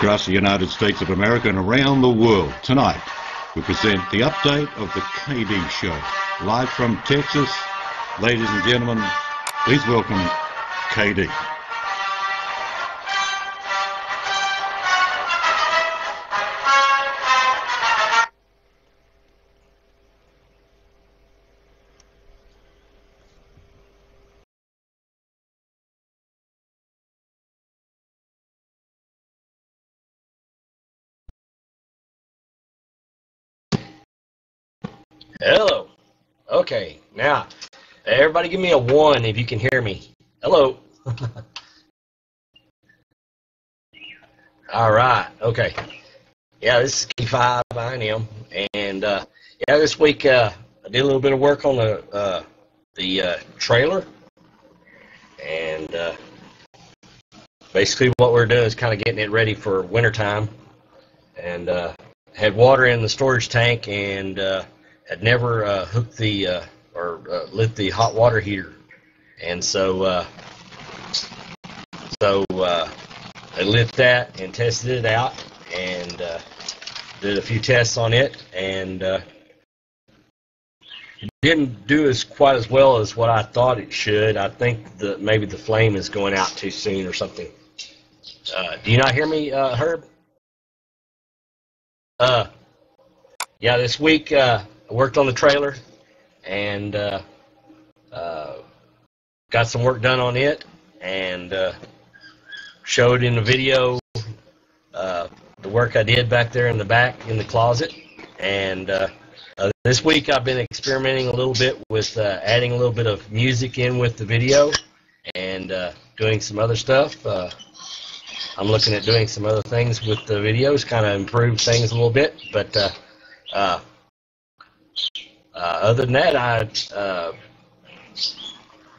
across the United States of America and around the world. Tonight, we present the update of the KD Show. Live from Texas, ladies and gentlemen, please welcome KD. Hello. Okay, now, everybody give me a 1 if you can hear me. Hello. All right, okay. Yeah, this is K5, I am. And, yeah, this week I did a little bit of work on the trailer. And basically what we're doing is kind of getting it ready for wintertime. And had water in the storage tank and had never hooked the lit the hot water heater, and so I lit that and tested it out and did a few tests on it, and it didn't do quite as well as what I thought it should. I think that maybe the flame is going out too soon or something. Do you not hear me, Herb? Yeah, this week I worked on the trailer and got some work done on it, and showed in the video the work I did back there in the back in the closet. And this week I've been experimenting a little bit with adding a little bit of music in with the video and doing some other stuff. I'm looking at doing some other things with the videos, kind of improve things a little bit, but other than that,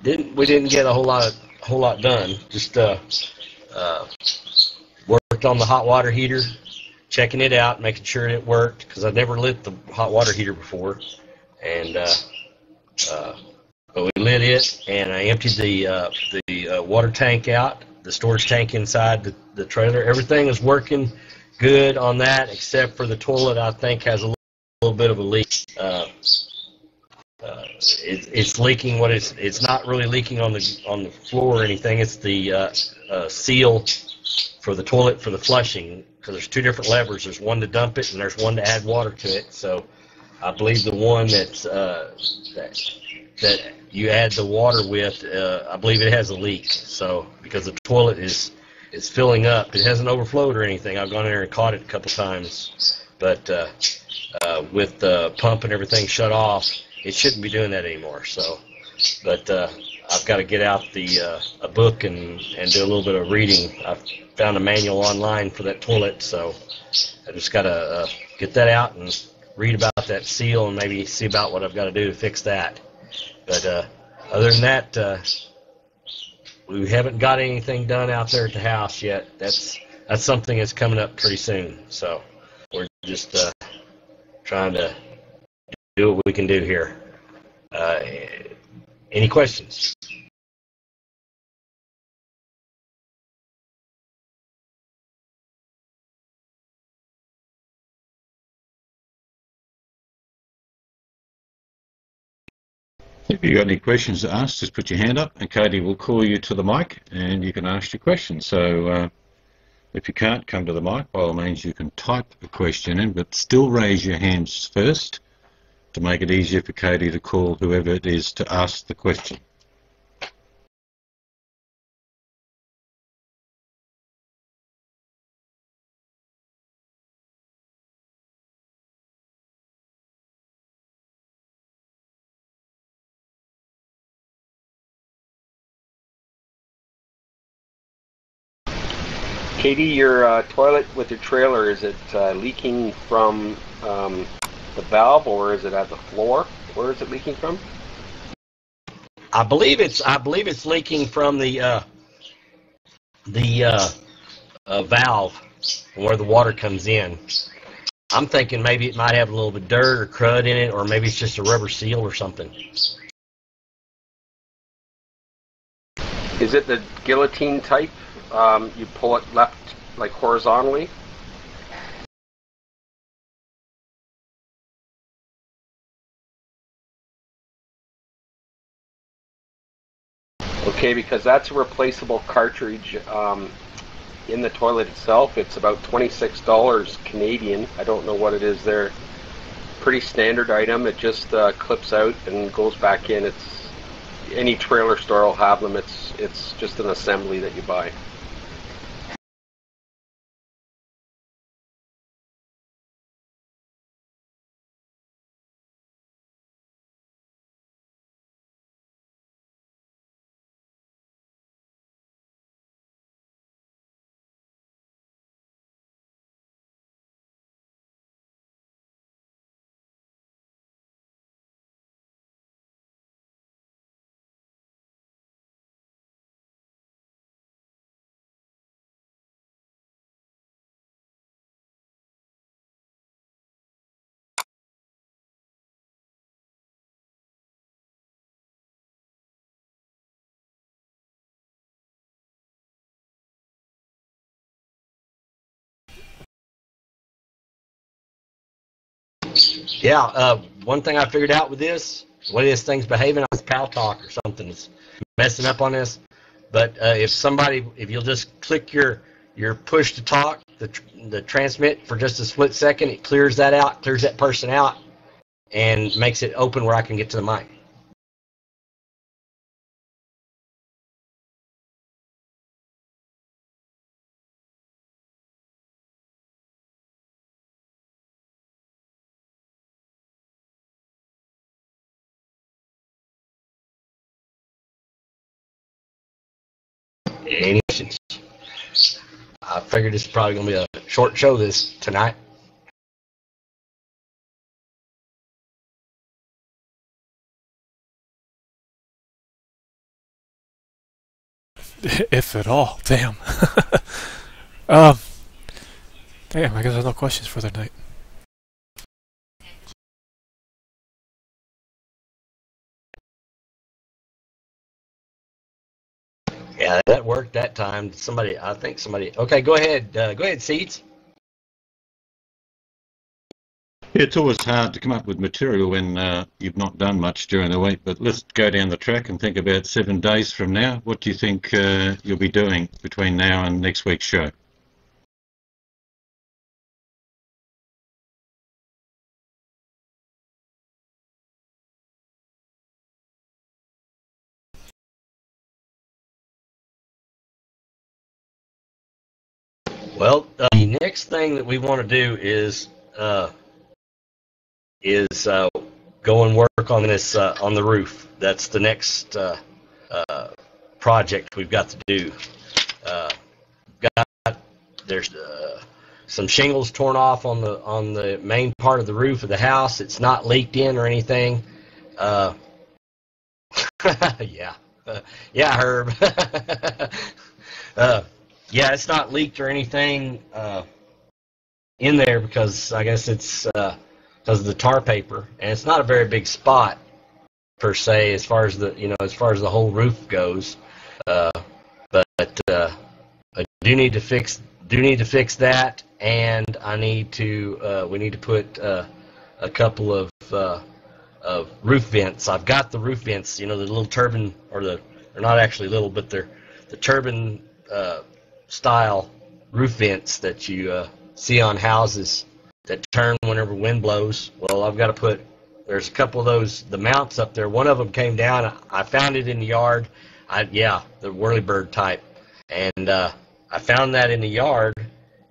we didn't get a whole lot done. Just worked on the hot water heater, checking it out, making sure it worked, because I've never lit the hot water heater before. And but we lit it, and I emptied the water tank out, the storage tank inside the trailer. Everything is working good on that, except for the toilet. I think has a little bit of a leak. It's leaking. It's not really leaking on the floor or anything. It's the seal for the toilet for the flushing, because there's two different levers. There's one to dump it and there's one to add water to it. So I believe the one that you add the water with, I believe it has a leak. So because the toilet is filling up, it hasn't overflowed or anything. I've gone in there and caught it a couple times, but with the pump and everything shut off, it shouldn't be doing that anymore. So, but I've got to get out a book and do a little bit of reading. I've found a manual online for that toilet, so I just got to get that out and read about that seal and maybe see about what I've got to do to fix that. But other than that, we haven't got anything done out there at the house yet. That's something that's coming up pretty soon. So we're just trying to do what we can do here. Any questions? If you've got any questions to ask, just put your hand up and Cody will call you to the mic and you can ask your question. So if you can't come to the mic, by all means you can type a question in, but still raise your hands first to make it easier for Cody to call whoever it is to ask the question. Katie, your toilet with your trailer, is it leaking from the valve, or is it at the floor? Where is it leaking from? I believe it's leaking from the valve where the water comes in. I'm thinking maybe it might have a little bit of dirt or crud in it, or maybe it's just a rubber seal or something. Is it the guillotine type? You pull it left like horizontally? Okay, because that's a replaceable cartridge in the toilet itself. It's about $26 Canadian. I don't know what it is there. Pretty standard item. It just clips out and goes back in. It's any trailer store will have them. It's just an assembly that you buy. Yeah, one thing I figured out with this, the way this thing's behaving, is Paltalk or something is messing up on this. But if you'll just click your push to talk, the transmit for just a split second, it clears that out, clears that person out, and makes it open where I can get to the mic. Any questions? I figured this is probably going to be a short show this tonight. If at all. Damn. Damn, I guess there's no questions for the night. Yeah, that worked that time. I think somebody. Okay, go ahead. Go ahead, Seeds. It's always hard to come up with material when you've not done much during the week, but let's go down the track and think about 7 days from now. What do you think you'll be doing between now and next week's show? Well, the next thing that we want to do is go and work on this on the roof. That's the next project we've got to do. There's some shingles torn off on the main part of the roof of the house. It's not leaked in or anything. Yeah, yeah, Herb. Yeah, it's not leaked or anything in there because I guess it's because of the tar paper, and it's not a very big spot per se as far as the whole roof goes. But I do need to fix that, and I need to we need to put a couple of roof vents. I've got the roof vents, the little turbine, they're not actually little, but they're the turbine style roof vents that you see on houses that turn whenever wind blows. Well, I've got to there's a couple of those, the mounts up there. One of them came down. I found it in the yard. The whirlybird type. And I found that in the yard.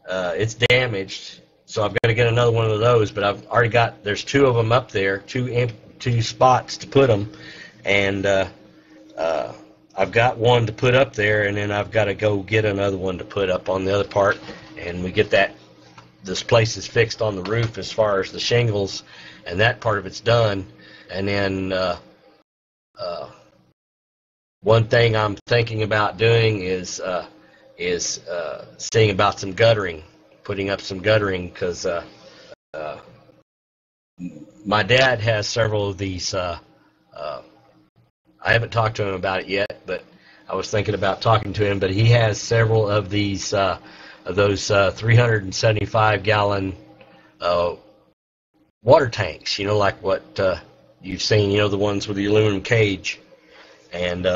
It's damaged, so I've got to get another one of those. But I've already there's 2 of them up there, two spots to put them. And I've got one to put up there, and then I've got to go get another one to put up on the other part. And we get this place is fixed on the roof as far as the shingles, and that part of it's done. And then one thing I'm thinking about doing is seeing about some guttering, putting up some guttering, because my dad has several of these. I haven't talked to him about it yet, but I was thinking about talking to him. But he has several of these of those 375-gallon water tanks, like what you've seen, the ones with the aluminum cage. And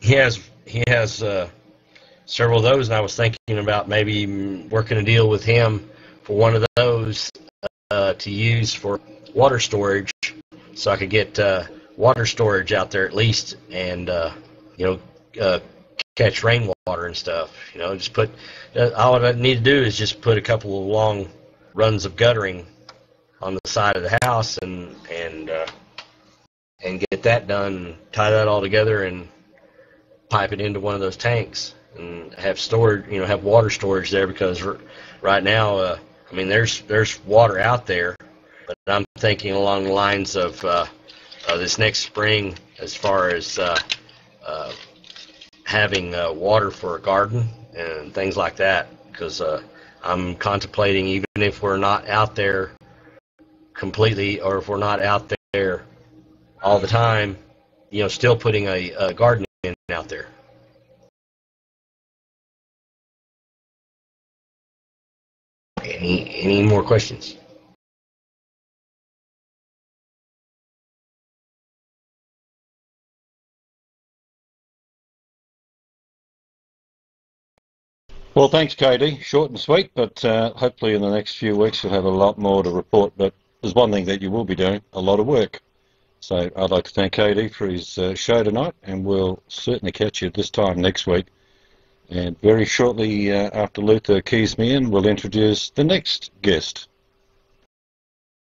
he has several of those, and I was thinking about maybe working a deal with him for one of those to use for water storage, so I could get water storage out there at least, and catch rainwater and stuff. Just put all I need to do is just put a couple of long runs of guttering on the side of the house and get that done, tie that all together, and pipe it into one of those tanks and have storage, have water storage there, because right now, there's water out there, but I'm thinking along the lines of this next spring, as far as having water for a garden and things like that, because I'm contemplating, even if we're not out there completely, or if we're not out there all the time, still putting a garden in out there. Any more questions? Well, thanks, Katie. Short and sweet, but hopefully in the next few weeks you'll have a lot more to report. But there's one thing that you will be doing, a lot of work. So I'd like to thank Katie for his show tonight, and we'll certainly catch you this time next week. And very shortly after Luther keys me in, we'll introduce the next guest.